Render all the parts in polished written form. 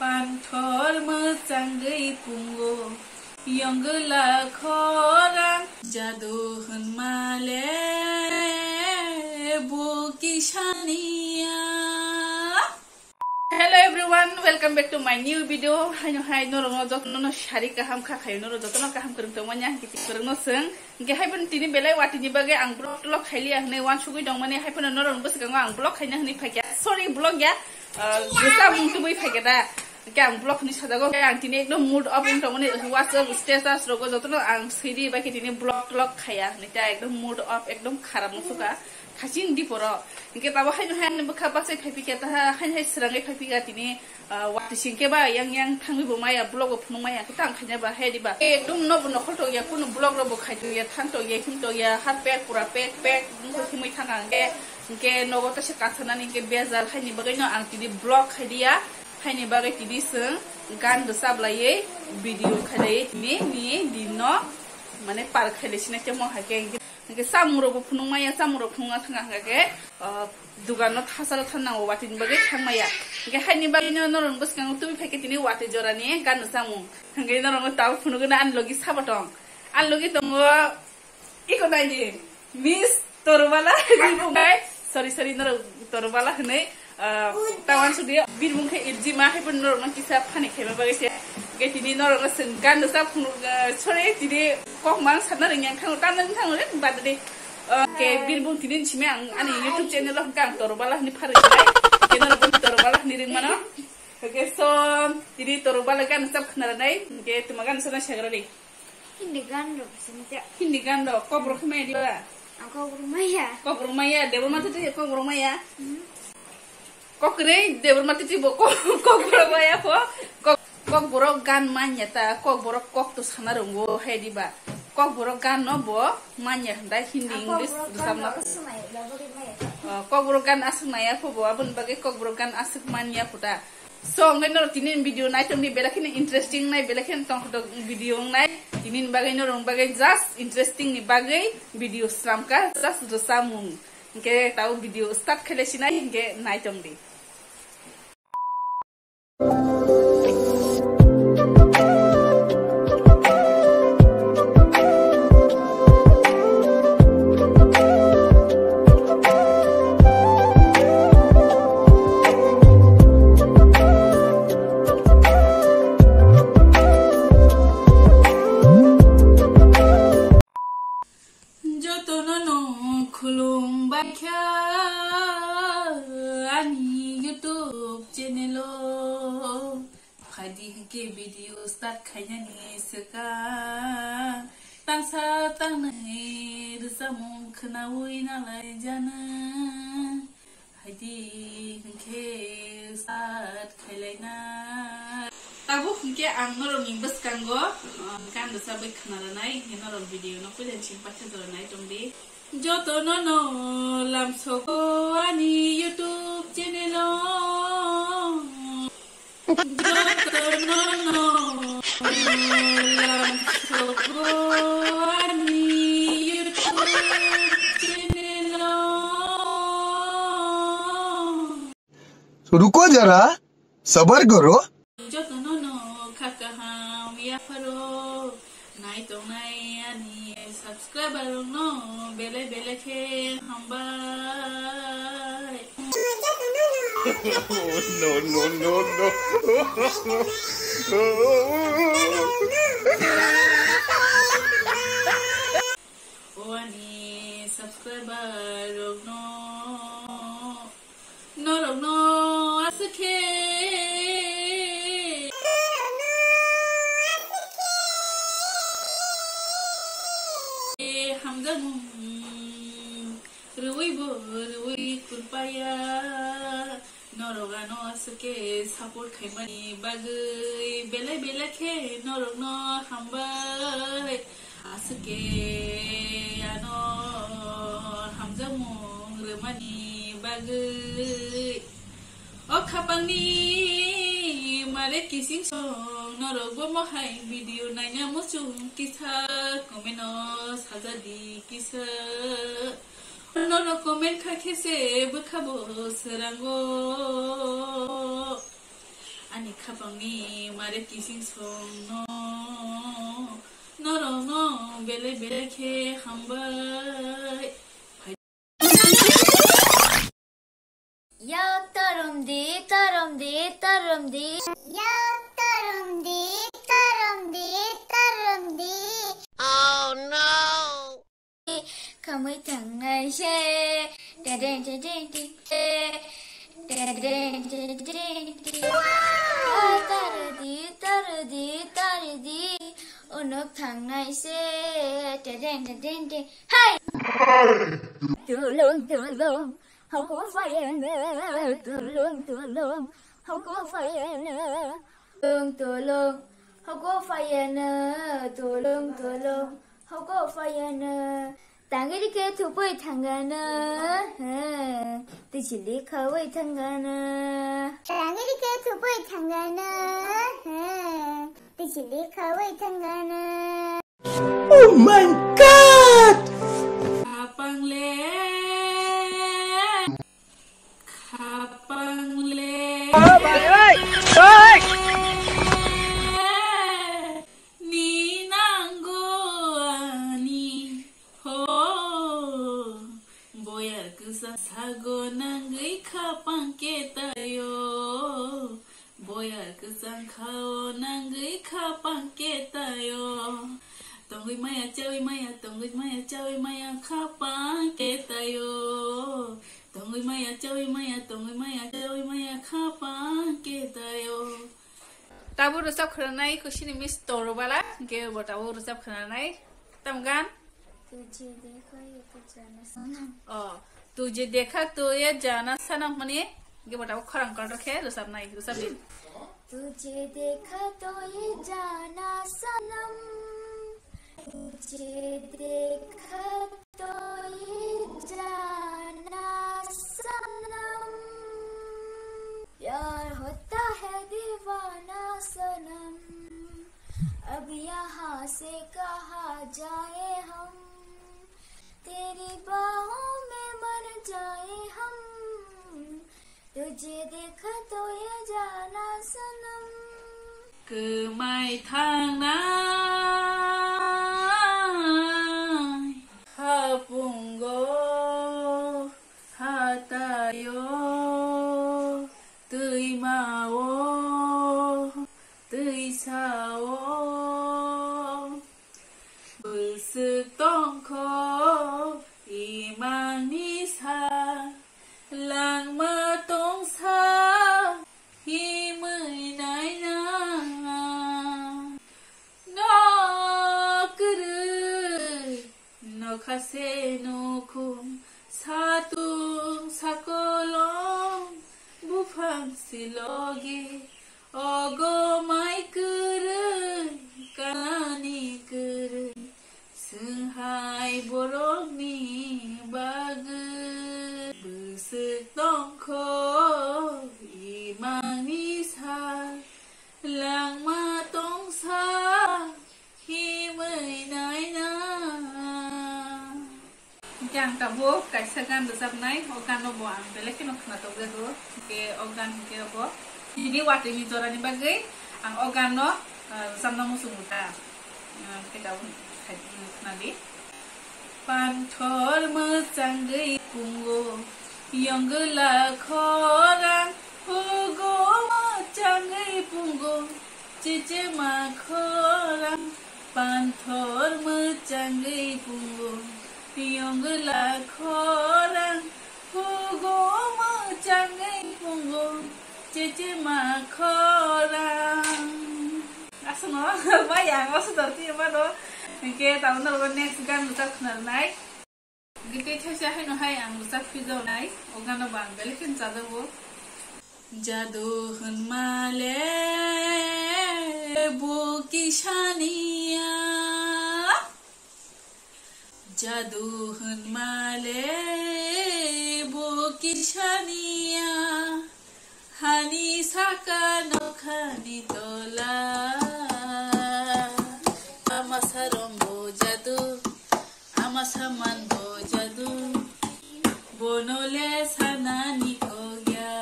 Panthor mojanggै pungo Yonggela khorang jadu hunmale bukishania. Hello everyone, welcome back to my new video. Hai norong jotno shari kaham khakai noro jotno kaham kurung tomanya kiti kurung no seng ge hai pun tini belai wati ni bagai ang blog khaili ahne wan sugui dong mane hai pun norong bus kang ang blog khaina hni phakya sorry blog ya gusa mung tu bui phakya da ke ang blog ni sadago ke ang tini ekdom mood off ung tomane whatsapp status rogo jotno ang sidi ba ke tini blog khaya ni ta ekdom mood off ekdom kharab musuka Kacin di poro, ingke tahu hai bekapa saya pipika tah hai serangai pipika tini waktu singke ba yang tangwi bumaya blog punumaya kita angkanya ba hai di ba dum no buno kolto ya pun blog robo kaju ya tanto ya hinto ya harpek pura pek nunggu timui tangan ingke no gota sekasana ingke bezal hai ni bagai no ang tini blog hai dia hai ni bagai tini seng gan dosa belai video khai tini ni di no mana park khai sini cemo hai ke samuro punungmaya samuro pununga tanga ke dugano thasalo thanango watin bage thangmaya ke haini bage no norong buskang tumi pheketini wate jorani gan samu ke norong taw punuguna anlogi sabatong anlogi tongo iko naini miss torbala sorry norong torbala hne tawan sudi birbung ke irji ma hai pun norong kisa phane khema bage se ke tini norong senggan sa punuga sore tini kok mang sana yang kang tanan kang le badde ke birbung tini chime ani youtube channel lo kang torbala ni phare ke norong torbala ni ring mana ke so tini torbala kan sab khna nai ke tumagan sana shagra ni hindi gando ko bro khme di ba ko bro maya dewa mata ti ko bro maya ko kre dewa mata ti bo ko bro maya ko kok borok gan manya ta kok borok kok tu sana rungo hai di ba kok borok gan no bo manya dai hindi english samna kok borok gan asmaya po bo abun bagai kok borok gan asuk manya puta so ngai no tinin video nai tom ni belakin interesting nai belakin tong do video nai tinin bagai no rong bagai just interesting ni bagai video stramka just do samung ke tahu video start khale sinai ke nai tom di YouTube channel khadi ke video start khanya ni seka tangsa tang nei samung khnawi na lai jana hadi ke start khailai na tabu ke ang norong imbas kango kan dosa bai khna nai norong video no ko den chim pathe dor nai tombi joto no lam soko ani YouTube channel joto no lam soko ani YouTube channel रुको जरा सबर करो joto no kakaham ya paro nai to nai ani subscriber no bele ke hambai no Oni subscriber no asuke hamzamu ruwi kurpaya norogano asuke support khaimani bagai bele ke norogno hambai asuke ano hamzamu rumani bagai o khapangni mare kising song norogbo mohai video nanya musung kisa komeno sajadi kisa noro komen khakese bukhabo serango ani khapangi mare kising song no no bele bele khe hambai Ya tarum di tarum di tarum di ya tarum di tarum di tarum di oh no kamai tangai she de de de de de tardi tardi tardi unok tangai she de de de de hai tulung không có phải tulung không có phải tulung không có phải tulung không có phải 당일이 그 두부의 tanga나 뜻이 리카의 tanga나 당일이 그 두부의 tanga나 뜻이 리카의 tanga나 Oh my God! Kapang le Oh my ơi! Ơi! ni nanggo ani ho boyar kusa sago nangai kapang ketayo boyar kusa khao nangai kapang ketayo Tongui maya chawi maya chawi maya kapang ketayo Tongui maya chawi maya chawi maya kapang ketayo Tabu rusap kharanai kushini miss toro bala ke botabu rusap kharanai tamgan तुझे देखा तो ये जाना सनम मने के बताओ खरंग कर रखे rusap nai rusap din तुझे देखा तो ये जाना सनम तुझे देखा तो ये जाना सनम प्यार होता है दीवाना सनम अब यहाँ से कहा जाए हम तेरी बाहों में मर जाए हम तुझे देखा तो ये जाना सनम Kemai thang nai Hapungo Hatayo Tui mao Tui sao Bực tông khô Imang nisa Lang mơ tông sa Hi mười nai na No kuru No kase no kum Satung sakolong Bufang silogi Ogo mai kuru Kalani kuru Senghai borok ni bagu Besek tongko Imang nisa Lang ma tong sa Hi mười nai na Yang tabo kaisagan rusap nai Ogan no boang Belekin no kena toge do Ke ogan ke bo Ini wati mi jora ni bagai Ang ogan no Samna musung uta Kita nanti Panthor mecanggai punggo Yang gelak orang Hugo mecanggai punggo Cice makorang Panthor mecanggai punggo Yang gelak orang Hugo mecanggai punggo Cice makorang Asno, bayang, maksud artinya apa do? Oke, tahun lalu next gan rusap kena naik. Gitu cahaya hai no hai ang rusap video naik. Ogan no bang, balik kan jadu bo. Jadu hun male bu kishaniya. Jadu hun male bu kishaniya. Hani saka no khani tola. Amasa rombo jadu, amasa manbo jadu, bonole sanani kogya.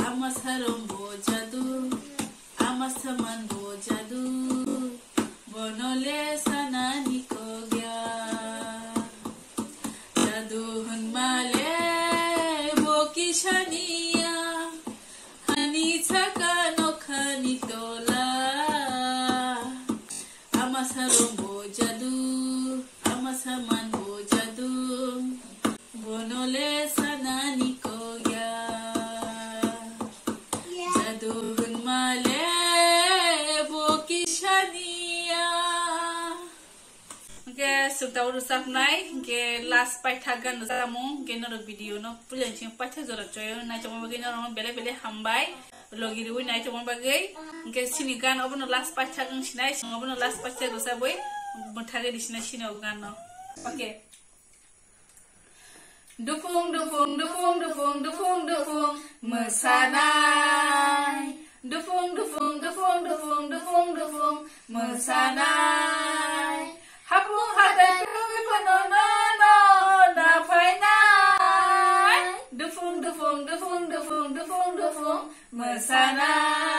Amasa jadu amasaman bo jadu bonole sanani ko gya jadu hunmale bo kishaniya hani chaka nokhani tola amasaron bo jadu amasaman bo jadu bonole sanani ko gya jadu hunmale bo kishaniya ke sutau rusak nai ke last paithagan jamu ke nor video no pujan ching paitha jora choy na chong bagi nor bele bele hambai logiri wi nai chong bagi ke sini gan obono last paithagan sinai obono last paitha gosa boy bothage disina sino gan no okay dufung dufung dufung dufung dufung dufung mesanai dufung dufung dufung dufung dufung dufung mesanai hapung hadan kami penono na painai dufung dufung dufung dufung dufung dufung mesanai